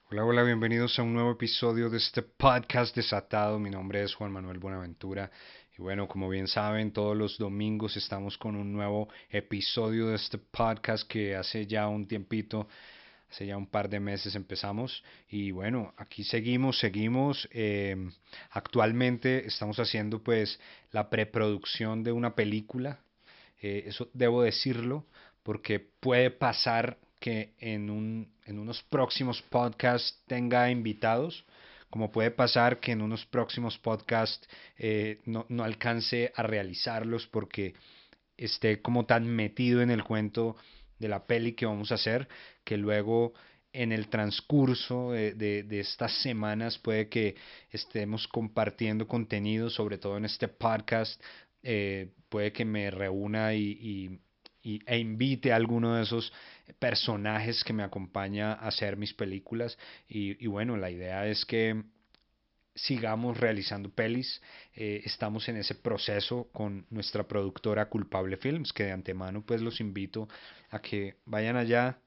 Hola, hola, bienvenidos a un nuevo episodio de este podcast desatado. Mi nombre es Juan Manuel Buenaventura y bueno, como bien saben, todos los domingos estamos con un nuevo episodio de este podcast que hace ya un tiempito, hace ya un par de meses empezamos y bueno, aquí seguimos. Actualmente estamos haciendo pues la preproducción de una película. Eso debo decirlo porque puede pasar que en unos próximos podcasts tenga invitados, como puede pasar que en unos próximos podcasts no alcance a realizarlos porque esté como tan metido en el cuento de la peli que vamos a hacer, que luego en el transcurso de estas semanas puede que estemos compartiendo contenido, sobre todo en este podcast, puede que me reúna e invite a alguno de esos personajes que me acompaña a hacer mis películas y bueno, la idea es que sigamos realizando pelis. Estamos en ese proceso con nuestra productora Culpable Films, que de antemano pues los invito a que vayan allá,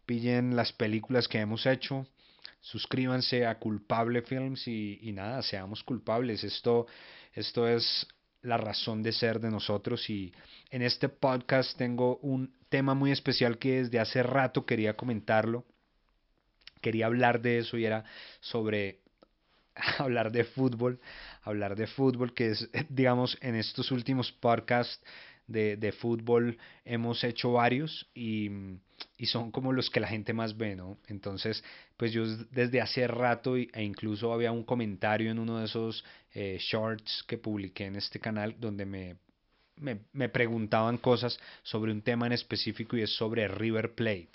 pillen las películas que hemos hecho, suscríbanse a Culpable Films y nada, seamos culpables. Esto es la razón de ser de nosotros y en este podcast tengo un tema muy especial que desde hace rato quería comentarlo, quería hablar de eso y era sobre hablar de fútbol, que es, digamos, en estos últimos podcasts de fútbol hemos hecho varios y son como los que la gente más ve, ¿no? Entonces, pues yo desde hace rato e incluso había un comentario en uno de esos shorts que publiqué en este canal donde me preguntaban cosas sobre un tema en específico y es sobre River Plate,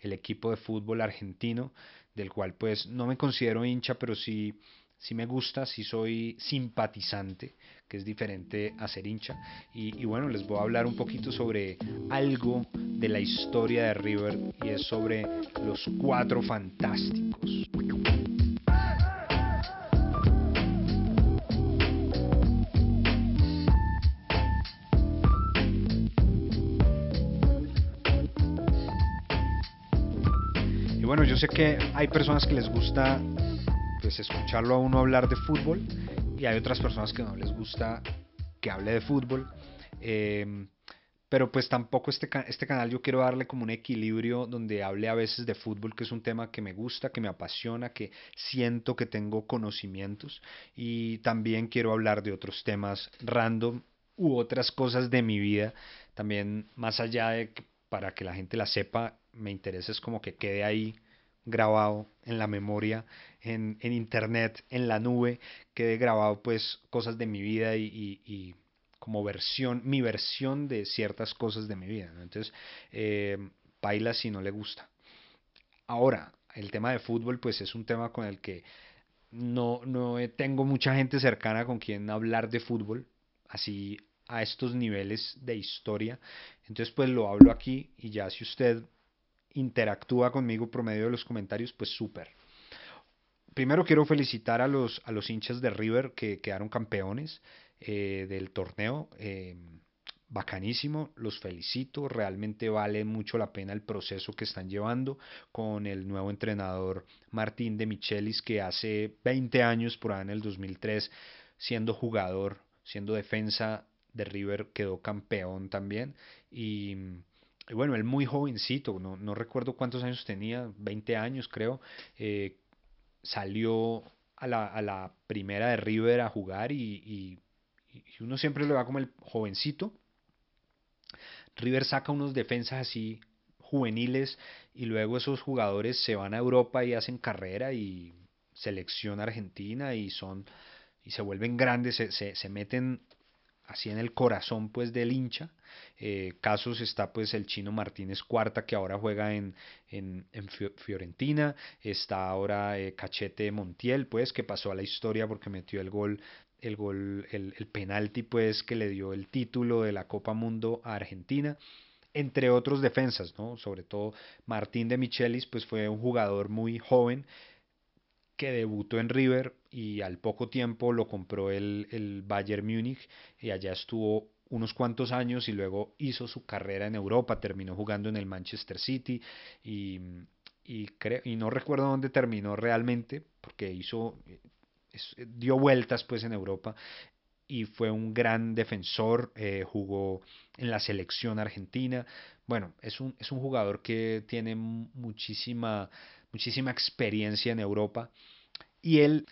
el equipo de fútbol argentino, del cual pues no me considero hincha, pero sí me gusta, sí soy simpatizante, que es diferente a ser hincha. Y bueno, les voy a hablar un poquito sobre algo de la historia de River y es sobre los Cuatro Fantásticos. Y bueno, yo sé que hay personas que les gusta pues escucharlo a uno hablar de fútbol y hay otras personas que no les gusta que hable de fútbol. Eh, pero pues tampoco este canal yo quiero darle como un equilibrio donde hable a veces de fútbol, que es un tema que me gusta, que me apasiona, que siento que tengo conocimientos y también quiero hablar de otros temas random u otras cosas de mi vida, también más allá de que para que la gente la sepa, me interesa es como que quede ahí grabado en la memoria, en internet, en la nube, quede grabado pues cosas de mi vida y como versión, mi versión de ciertas cosas de mi vida, ¿no? Entonces, baila si no le gusta. Ahora, el tema de fútbol pues es un tema con el que no tengo mucha gente cercana con quien hablar de fútbol, así a estos niveles de historia. Entonces, pues lo hablo aquí y ya si usted interactúa conmigo por medio de los comentarios, pues súper. Primero quiero felicitar a los hinchas de River que quedaron campeones del torneo. Bacanísimo, los felicito, realmente vale mucho la pena el proceso que están llevando con el nuevo entrenador Martín de Michelis que hace 20 años, por ahí en el 2003, siendo jugador, siendo defensa de River, quedó campeón también y bueno, él muy jovencito, no recuerdo cuántos años tenía, 20 años creo, salió a la primera de River a jugar y uno siempre le va como el jovencito. River saca unos defensas así juveniles y luego esos jugadores se van a Europa y hacen carrera y selección argentina y son y se vuelven grandes, se meten así en el corazón pues del hincha. Casos está pues el chino Martínez Cuarta que ahora juega en Fiorentina, está ahora Cachete Montiel pues que pasó a la historia porque metió el penalti pues que le dio el título de la Copa Mundo a Argentina entre otros defensas, ¿no? Sobre todo Martín de Michelis, pues fue un jugador muy joven que debutó en River y al poco tiempo lo compró el Bayern Múnich y allá estuvo unos cuantos años y luego hizo su carrera en Europa, terminó jugando en el Manchester City y, y no recuerdo dónde terminó realmente, porque dio vueltas pues en Europa y fue un gran defensor, jugó en la selección argentina. Bueno, es un jugador que tiene muchísima experiencia en Europa y él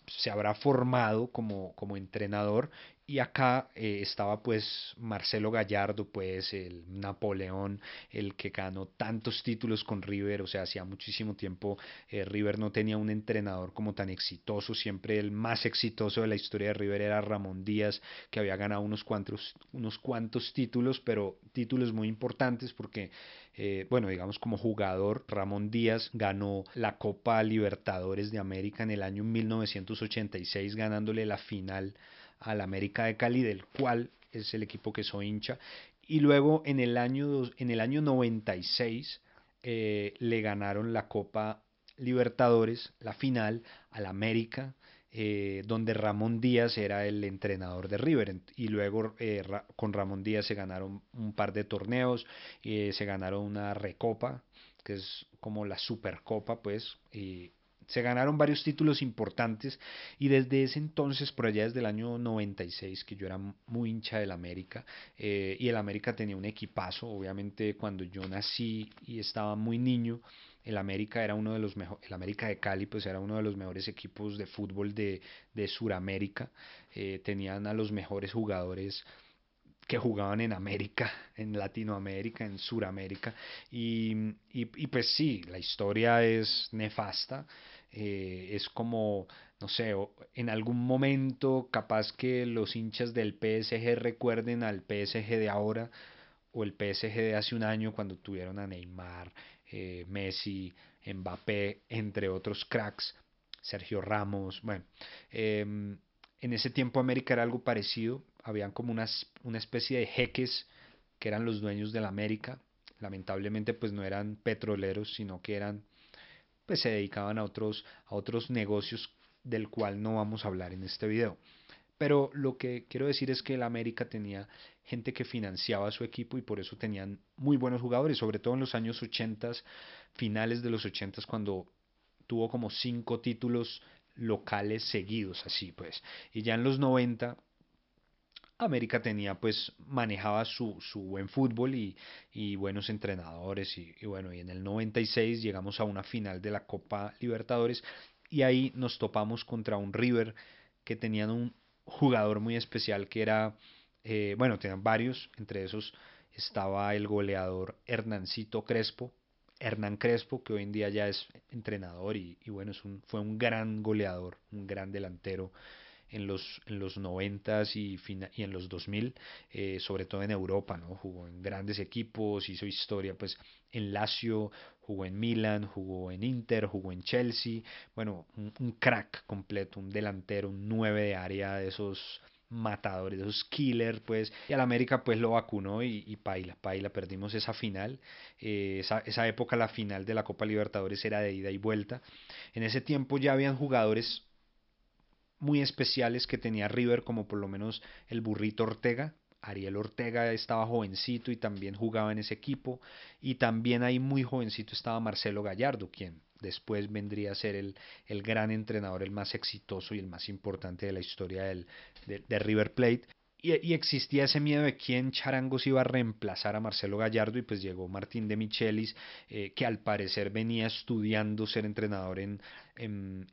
se habrá formado como entrenador y acá estaba pues Marcelo Gallardo, pues el Napoleón, el que ganó tantos títulos con River, o sea, hacía muchísimo tiempo River no tenía un entrenador como tan exitoso, siempre el más exitoso de la historia de River era Ramón Díaz, que había ganado unos cuantos títulos, pero títulos muy importantes porque bueno, digamos como jugador, Ramón Díaz ganó la Copa Libertadores de América en el año 1986, ganándole la final al América de Cali, del cual es el equipo que soy hincha. Y luego en el año 96 le ganaron la Copa Libertadores, la final, al América, donde Ramón Díaz era el entrenador de River. Y luego con Ramón Díaz se ganaron un par de torneos, se ganaron una Recopa, que es como la Supercopa, pues, y se ganaron varios títulos importantes y desde ese entonces, por allá desde el año 96, que yo era muy hincha del América, y el América tenía un equipazo, obviamente cuando yo nací y estaba muy niño, el América era uno de los mejores, el América de Cali pues era uno de los mejores equipos de fútbol de Suramérica, tenían a los mejores jugadores que jugaban en América, en Latinoamérica, en Suramérica. Y pues sí, la historia es nefasta. Es como, no sé, en algún momento capaz que los hinchas del PSG recuerden al PSG de ahora o el PSG de hace un año cuando tuvieron a Neymar, Messi, Mbappé, entre otros cracks, Sergio Ramos, bueno, en ese tiempo América era algo parecido, habían como una especie de jeques que eran los dueños de la América, lamentablemente pues no eran petroleros, sino que eran, pues se dedicaban a otros negocios del cual no vamos a hablar en este video. Pero lo que quiero decir es que el América tenía gente que financiaba a su equipo y por eso tenían muy buenos jugadores, sobre todo en los años 80, finales de los 80 cuando tuvo como 5 títulos locales seguidos, así pues. Y ya en los 90 América tenía pues manejaba su buen fútbol y buenos entrenadores y bueno, y en el 96 llegamos a una final de la Copa Libertadores y ahí nos topamos contra un River que tenían un jugador muy especial que era, bueno, tenían varios, entre esos estaba el goleador Hernancito Crespo, Hernán Crespo, que hoy en día ya es entrenador y bueno, fue un gran goleador, un gran delantero en los 90 y en los 2000, sobre todo en Europa, ¿no? Jugó en grandes equipos, hizo historia pues en Lazio, jugó en Milan, jugó en Inter, jugó en Chelsea, bueno, un crack completo, un delantero, un 9 de área de esos matadores, de esos killers, pues, y al América pues lo vacunó y paila, perdimos esa final, esa época la final de la Copa Libertadores era de ida y vuelta, en ese tiempo ya habían jugadores muy especiales que tenía River, como por lo menos el Burrito Ortega. Ariel Ortega estaba jovencito y también jugaba en ese equipo. Y también ahí muy jovencito estaba Marcelo Gallardo, quien después vendría a ser el gran entrenador, el más exitoso y el más importante de la historia de River Plate. Y existía ese miedo de quién charangos iba a reemplazar a Marcelo Gallardo y pues llegó Martín de Michelis, que al parecer venía estudiando ser entrenador en, en,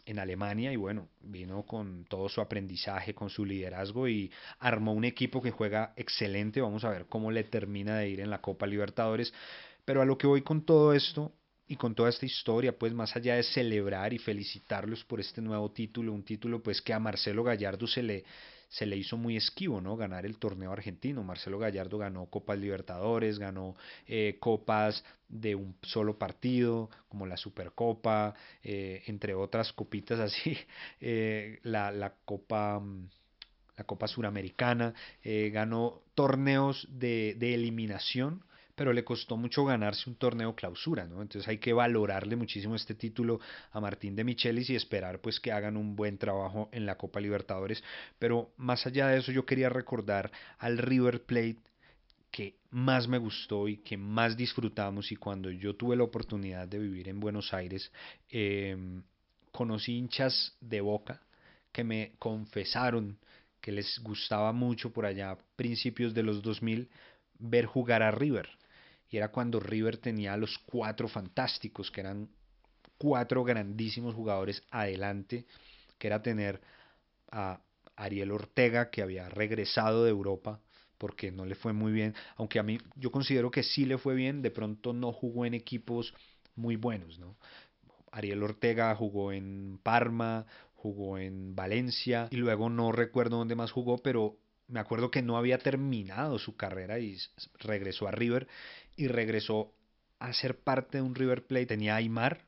en Alemania y bueno, vino con todo su aprendizaje, con su liderazgo y armó un equipo que juega excelente. Vamos a ver cómo le termina de ir en la Copa Libertadores. Pero a lo que voy con todo esto y con toda esta historia, pues más allá de celebrar y felicitarlos por este nuevo título, un título pues que a Marcelo Gallardo se le hizo muy esquivo, ¿no? Ganar el torneo argentino. Marcelo Gallardo ganó Copas Libertadores, ganó copas de un solo partido, como la Supercopa, entre otras copitas así, la Copa la Copa Suramericana, ganó torneos de eliminación, pero le costó mucho ganarse un torneo clausura, ¿no? Entonces hay que valorarle muchísimo este título a Martín de Michelis y esperar pues que hagan un buen trabajo en la Copa Libertadores, pero más allá de eso yo quería recordar al River Plate que más me gustó y que más disfrutamos, y cuando yo tuve la oportunidad de vivir en Buenos Aires, conocí hinchas de Boca que me confesaron que les gustaba mucho por allá a principios de los 2000 ver jugar a River. Y era cuando River tenía a los cuatro fantásticos, que eran cuatro grandísimos jugadores adelante, que era tener a Ariel Ortega, que había regresado de Europa porque no le fue muy bien, aunque a mí yo considero que sí le fue bien, de pronto no jugó en equipos muy buenos, ¿no? Ariel Ortega jugó en Parma, jugó en Valencia y luego no recuerdo dónde más jugó, pero me acuerdo que no había terminado su carrera y regresó a River y regresó a ser parte de un River Plate. Tenía a Aymar,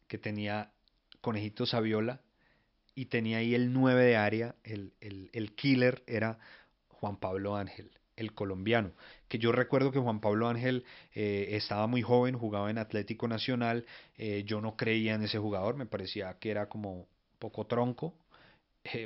que tenía Conejito Saviola, y tenía ahí el 9 de área, el killer era Juan Pablo Ángel, el colombiano, que yo recuerdo que Juan Pablo Ángel estaba muy joven, jugaba en Atlético Nacional, yo no creía en ese jugador, me parecía que era como poco tronco,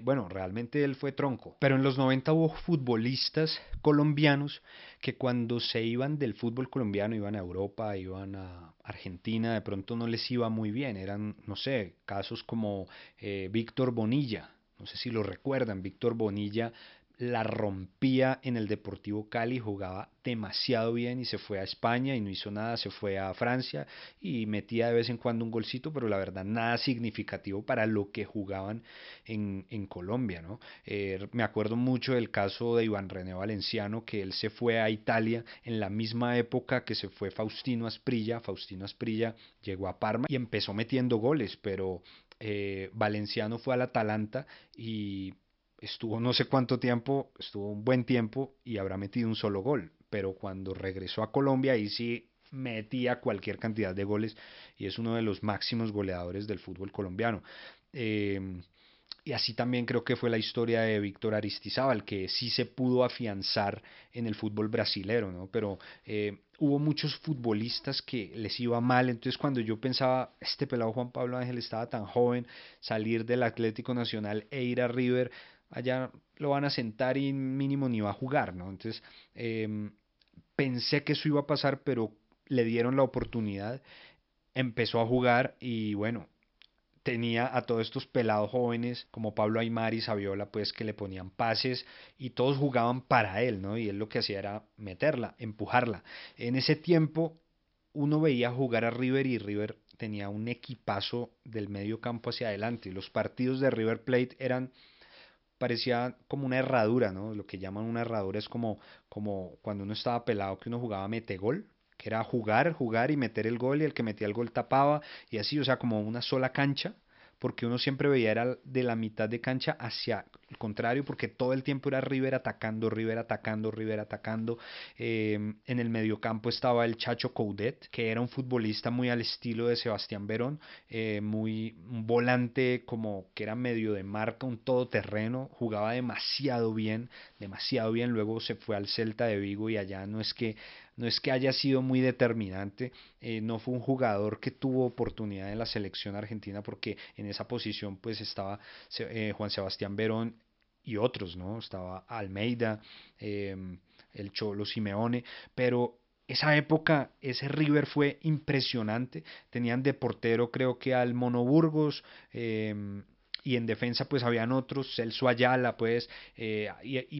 bueno, realmente él fue tronco, pero en los 90 hubo futbolistas colombianos que cuando se iban del fútbol colombiano, iban a Europa, iban a Argentina, de pronto no les iba muy bien, eran, no sé, casos como Víctor Bonilla, no sé si lo recuerdan, Víctor Bonilla la rompía en el Deportivo Cali, jugaba demasiado bien y se fue a España y no hizo nada, se fue a Francia y metía de vez en cuando un golcito, pero la verdad nada significativo para lo que jugaban en Colombia, ¿no? Me acuerdo mucho del caso de Iván René Valenciano, que él se fue a Italia en la misma época que se fue Faustino Asprilla llegó a Parma y empezó metiendo goles, pero Valenciano fue al Atalanta y estuvo no sé cuánto tiempo, estuvo un buen tiempo y habrá metido un solo gol, pero cuando regresó a Colombia ahí sí metía cualquier cantidad de goles y es uno de los máximos goleadores del fútbol colombiano. Eh, y así también creo que fue la historia de Víctor Aristizábal, que sí se pudo afianzar en el fútbol brasilero, ¿no? Pero hubo muchos futbolistas que les iba mal, entonces cuando yo pensaba, este pelado Juan Pablo Ángel estaba tan joven, salir del Atlético Nacional e ir a River, allá lo van a sentar y mínimo ni va a jugar, ¿no? Entonces pensé que eso iba a pasar, pero le dieron la oportunidad, empezó a jugar y bueno, tenía a todos estos pelados jóvenes como Pablo Aymar y Saviola, pues que le ponían pases y todos jugaban para él, ¿no? Y él lo que hacía era meterla, empujarla. En ese tiempo uno veía jugar a River y River tenía un equipazo del medio campo hacia adelante. Los partidos de River Plate eran parecía como una herradura, ¿no? Lo que llaman una herradura es como cuando uno estaba pelado que uno jugaba metegol, que era jugar, jugar y meter el gol y el que metía el gol tapaba y así, o sea, como una sola cancha, porque uno siempre veía era de la mitad de cancha hacia el contrario, porque todo el tiempo era River atacando, River atacando, River atacando. En el mediocampo estaba el Chacho Coudet, que era un futbolista muy al estilo de Sebastián Verón, muy un volante como que era medio de marca, un todoterreno, jugaba demasiado bien, luego se fue al Celta de Vigo y allá no es que haya sido muy determinante, no fue un jugador que tuvo oportunidad en la selección argentina porque en esa posición pues estaba Juan Sebastián Verón y otros, ¿no? Estaba Almeida, el Cholo Simeone, pero esa época, ese River fue impresionante. Tenían de portero creo que al Mono Burgos, y en defensa pues habían otros, Celso Ayala pues,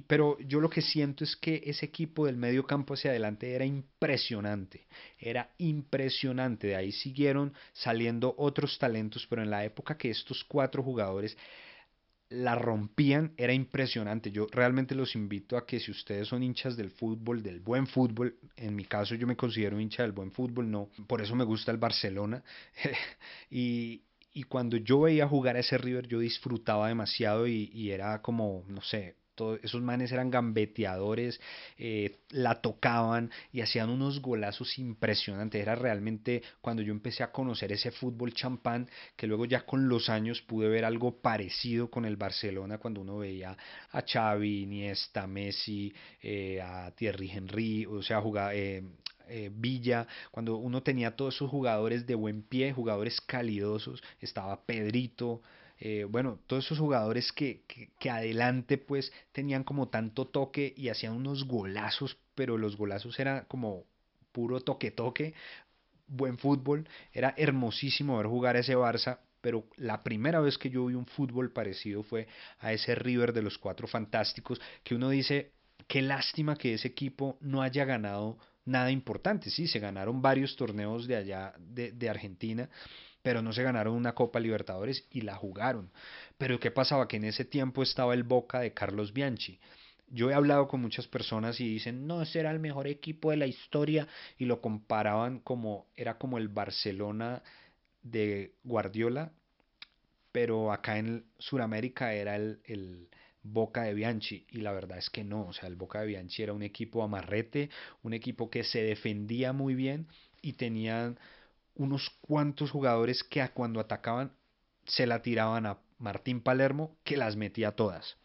pero yo lo que siento es que ese equipo del medio campo hacia adelante era impresionante, de ahí siguieron saliendo otros talentos, pero en la época que estos cuatro jugadores la rompían, era impresionante. Yo realmente los invito a que si ustedes son hinchas del fútbol, del buen fútbol, en mi caso yo me considero hincha del buen fútbol, no, por eso me gusta el Barcelona, y, y cuando yo veía jugar a ese River yo disfrutaba demasiado y era como, no sé, esos manes eran gambeteadores, la tocaban y hacían unos golazos impresionantes. Era realmente cuando yo empecé a conocer ese fútbol champán, que luego ya con los años pude ver algo parecido con el Barcelona, cuando uno veía a Xavi, Iniesta, Messi, a Thierry Henry, o sea, jugaba, Villa, cuando uno tenía todos esos jugadores de buen pie, jugadores calidosos, estaba Pedrito, bueno, todos esos jugadores que adelante pues tenían como tanto toque y hacían unos golazos pero los golazos era como puro toque-toque, buen fútbol, era hermosísimo ver jugar a ese Barça, pero la primera vez que yo vi un fútbol parecido fue a ese River de los Cuatro Fantásticos, que uno dice, qué lástima que ese equipo no haya ganado nada importante. Sí, se ganaron varios torneos de allá de Argentina, pero no se ganaron una Copa Libertadores y la jugaron. Pero ¿qué pasaba? Que en ese tiempo estaba el Boca de Carlos Bianchi. Yo he hablado con muchas personas y dicen, no, ese era el mejor equipo de la historia y lo comparaban como, era como el Barcelona de Guardiola, pero acá en Sudamérica era el Boca de Bianchi y la verdad es que no, o sea, el Boca de Bianchi era un equipo amarrete, un equipo que se defendía muy bien y tenían unos cuantos jugadores que cuando atacaban se la tiraban a Martín Palermo que las metía todas.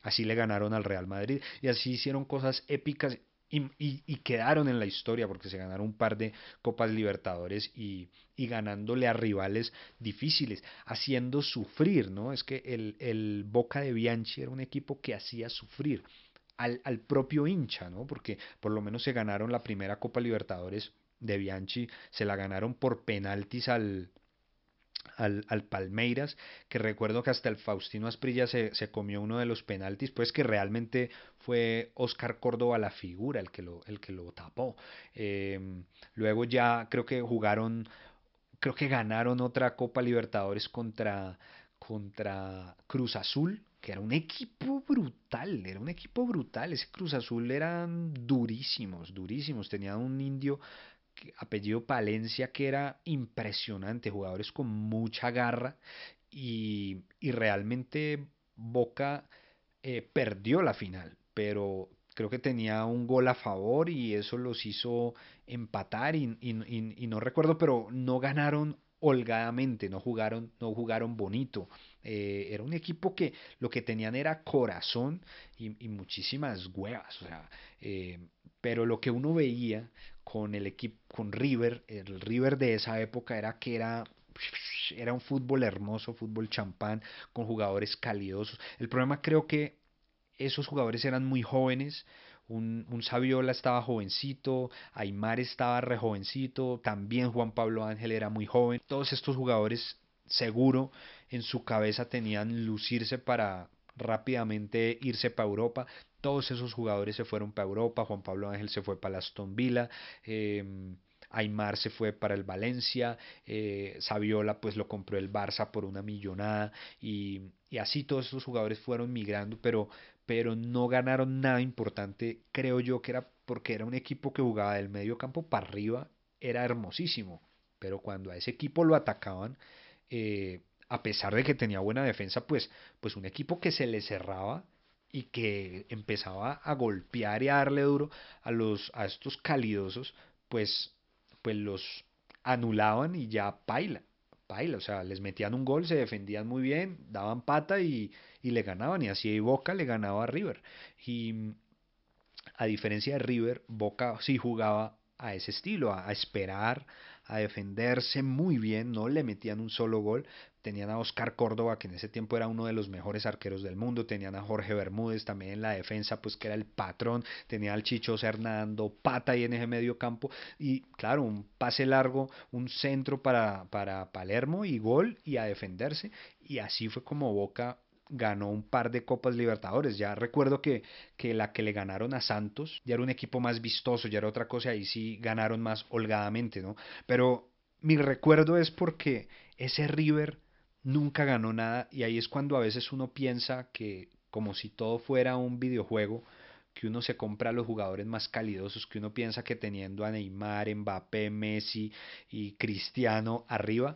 Así le ganaron al Real Madrid y así hicieron cosas épicas y quedaron en la historia porque se ganaron un par de Copas Libertadores y ganándole a rivales difíciles, haciendo sufrir, ¿no? Es que el Boca de Bianchi era un equipo que hacía sufrir al propio hincha, ¿no? Porque por lo menos se ganaron la primera Copa Libertadores de Bianchi, se la ganaron por penaltis al Palmeiras, que recuerdo que hasta el Faustino Asprilla se comió uno de los penaltis, pues que realmente fue Oscar Córdoba la figura el que lo tapó. Luego ya creo que jugaron, creo que ganaron otra Copa Libertadores contra Cruz Azul, que era un equipo brutal, ese Cruz Azul eran durísimos, durísimos, tenía un indio apellido Palencia que era impresionante, jugadores con mucha garra y realmente Boca perdió la final, pero creo que tenía un gol a favor y eso los hizo empatar y no recuerdo, pero no ganaron holgadamente, no jugaron bonito. Era un equipo que lo que tenían era corazón y muchísimas huevas, o sea, pero lo que uno veía con el equipo, con River, el River de esa época era un fútbol hermoso, fútbol champán, con jugadores calidosos. El problema creo que esos jugadores eran muy jóvenes. Un Saviola estaba jovencito, Aymar estaba re jovencito, también Juan Pablo Ángel era muy joven. Todos estos jugadores seguro en su cabeza tenían lucirse para rápidamente irse para Europa. Todos esos jugadores se fueron para Europa. Juan Pablo Ángel se fue para el Aston Villa. Aymar se fue para el Valencia, Saviola pues lo compró el Barça por una millonada y así todos esos jugadores fueron migrando, pero no ganaron nada importante, creo yo que era porque era un equipo que jugaba del medio campo para arriba, era hermosísimo, pero cuando a ese equipo lo atacaban, a pesar de que tenía buena defensa, pues un equipo que se le cerraba y que empezaba a golpear y a darle duro a estos calidosos, pues, pues los anulaban y ya paila, o sea, les metían un gol, se defendían muy bien, daban pata y le ganaban, y así Boca le ganaba a River. Y a diferencia de River, Boca sí jugaba a ese estilo, a esperar, a defenderse muy bien, no le metían un solo gol. Tenían a Oscar Córdoba, que en ese tiempo era uno de los mejores arqueros del mundo. Tenían a Jorge Bermúdez también en la defensa, pues que era el patrón. Tenía al Chicho Serna dando pata ahí en ese medio campo. Y claro, un pase largo, un centro para Palermo y gol y a defenderse. Y así fue como Boca ganó un par de Copas Libertadores. Ya recuerdo que la que le ganaron a Santos ya era un equipo más vistoso, ya era otra cosa, ahí sí ganaron más holgadamente, ¿no? Pero mi recuerdo es porque ese River nunca ganó nada y ahí es cuando a veces uno piensa que como si todo fuera un videojuego, que uno se compra a los jugadores más calidosos, que uno piensa que teniendo a Neymar, Mbappé, Messi y Cristiano arriba,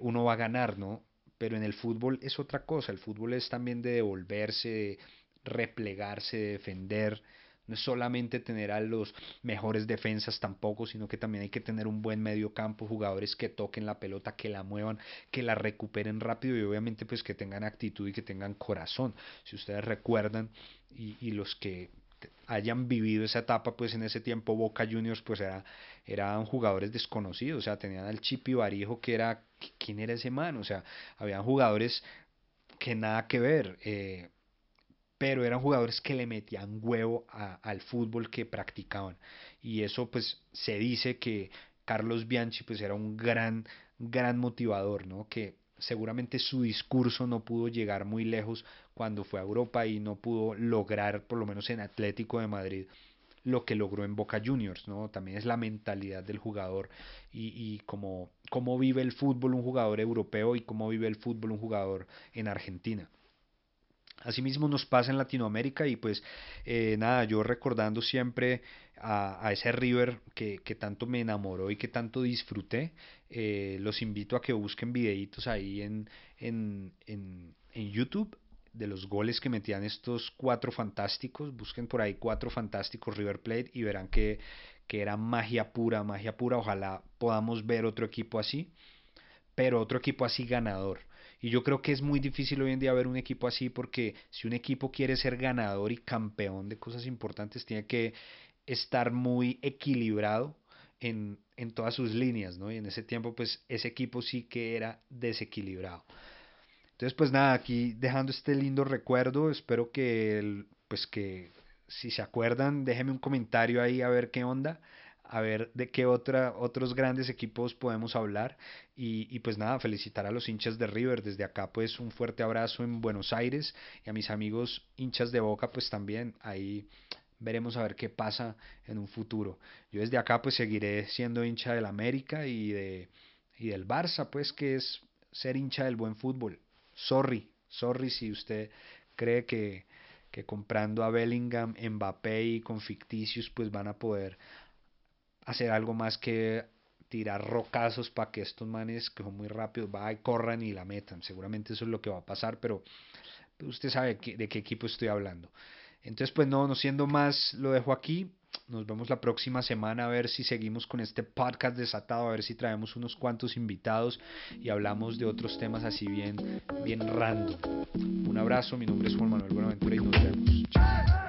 uno va a ganar, ¿no? Pero en el fútbol es otra cosa, el fútbol es también de devolverse, de replegarse, de defender, no es solamente tener a los mejores defensas tampoco, sino que también hay que tener un buen medio campo, jugadores que toquen la pelota, que la muevan, que la recuperen rápido y obviamente pues que tengan actitud y que tengan corazón. Si ustedes recuerdan y los que hayan vivido esa etapa, pues en ese tiempo Boca Juniors pues eran jugadores desconocidos, o sea, tenían al Chipi Barijo que era, ¿quién era ese man? O sea, habían jugadores que nada que ver, pero eran jugadores que le metían huevo al fútbol que practicaban. Y eso pues se dice que Carlos Bianchi pues era un gran motivador, ¿no? Que seguramente su discurso no pudo llegar muy lejos cuando fue a Europa y no pudo lograr, por lo menos en Atlético de Madrid, lo que logró en Boca Juniors, ¿no? También es la mentalidad del jugador y cómo vive el fútbol un jugador europeo y cómo vive el fútbol un jugador en Argentina. Asimismo nos pasa en Latinoamérica y pues nada, yo recordando siempre a ese River que tanto me enamoró y que tanto disfruté, los invito a que busquen videitos ahí en YouTube de los goles que metían estos cuatro fantásticos, busquen por ahí cuatro fantásticos River Plate y verán que era magia pura, ojalá podamos ver otro equipo así, pero otro equipo así ganador. Y yo creo que es muy difícil hoy en día ver un equipo así porque si un equipo quiere ser ganador y campeón de cosas importantes, tiene que estar muy equilibrado en todas sus líneas, ¿no? Y en ese tiempo, pues ese equipo sí que era desequilibrado. Entonces, pues nada, aquí dejando este lindo recuerdo, espero que, pues que si se acuerdan, déjenme un comentario ahí a ver qué onda, a ver de qué otros grandes equipos podemos hablar y pues nada, felicitar a los hinchas de River desde acá, pues un fuerte abrazo en Buenos Aires y a mis amigos hinchas de Boca, pues también ahí veremos a ver qué pasa en un futuro. Yo desde acá pues seguiré siendo hincha del América y del Barça, pues que es ser hincha del buen fútbol. Sorry si usted cree que comprando a Bellingham, Mbappé y con ficticios pues van a poder hacer algo más que tirar rocazos para que estos manes que son muy rápidos y corran y la metan. Seguramente eso es lo que va a pasar, pero usted sabe de qué equipo estoy hablando. Entonces, pues no siendo más, lo dejo aquí. Nos vemos la próxima semana a ver si seguimos con este podcast desatado, a ver si traemos unos cuantos invitados y hablamos de otros temas así bien random. Un abrazo, mi nombre es Juan Manuel Buenaventura y nos vemos. Chao.